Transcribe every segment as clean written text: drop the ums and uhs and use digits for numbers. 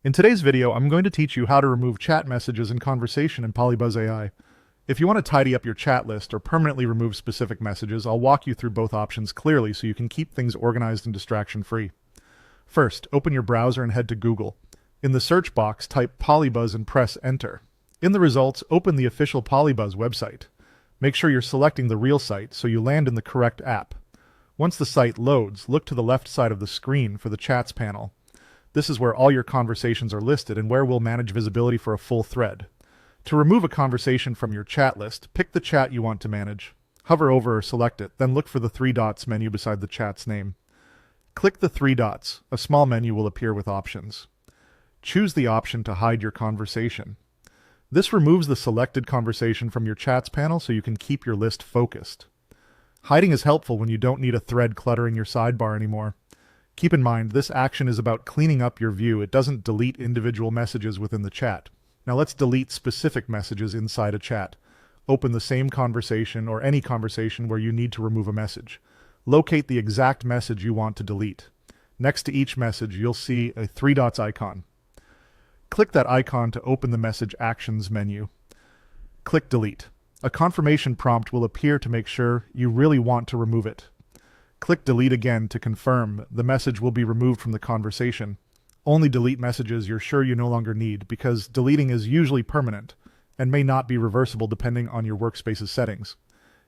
In today's video, I'm going to teach you how to remove chat messages and conversation in PolyBuzz AI. If you want to tidy up your chat list or permanently remove specific messages, I'll walk you through both options clearly so you can keep things organized and distraction-free. First, open your browser and head to Google. In the search box, type PolyBuzz and press Enter. In the results, open the official PolyBuzz website. Make sure you're selecting the real site so you land in the correct app. Once the site loads, look to the left side of the screen for the Chats panel. This is where all your conversations are listed and where we'll manage visibility for a full thread. To remove a conversation from your chat list, pick the chat you want to manage. Hover over or select it, then look for the three dots menu beside the chat's name. Click the three dots. A small menu will appear with options. Choose the option to hide your conversation. This removes the selected conversation from your chats panel so you can keep your list focused. Hiding is helpful when you don't need a thread cluttering your sidebar anymore. Keep in mind, this action is about cleaning up your view. It doesn't delete individual messages within the chat. Now let's delete specific messages inside a chat. Open the same conversation or any conversation where you need to remove a message. Locate the exact message you want to delete. Next to each message, you'll see a three dots icon. Click that icon to open the Message Actions menu. Click Delete. A confirmation prompt will appear to make sure you really want to remove it. Click Delete again to confirm the message will be removed from the conversation. Only delete messages you're sure you no longer need, because deleting is usually permanent and may not be reversible depending on your workspace's settings.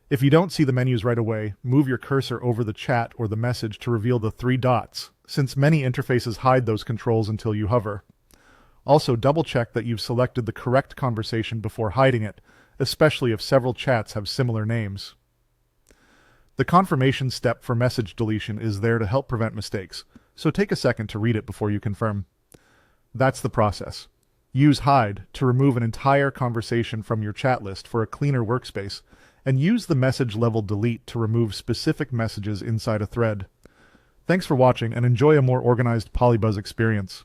If you don't see the menus right away, move your cursor over the chat or the message to reveal the three dots, since many interfaces hide those controls until you hover. Also, double-check that you've selected the correct conversation before hiding it, especially if several chats have similar names. The confirmation step for message deletion is there to help prevent mistakes, so take a second to read it before you confirm. That's the process. Use Hide to remove an entire conversation from your chat list for a cleaner workspace, and use the message level delete to remove specific messages inside a thread. Thanks for watching and enjoy a more organized PolyBuzz experience.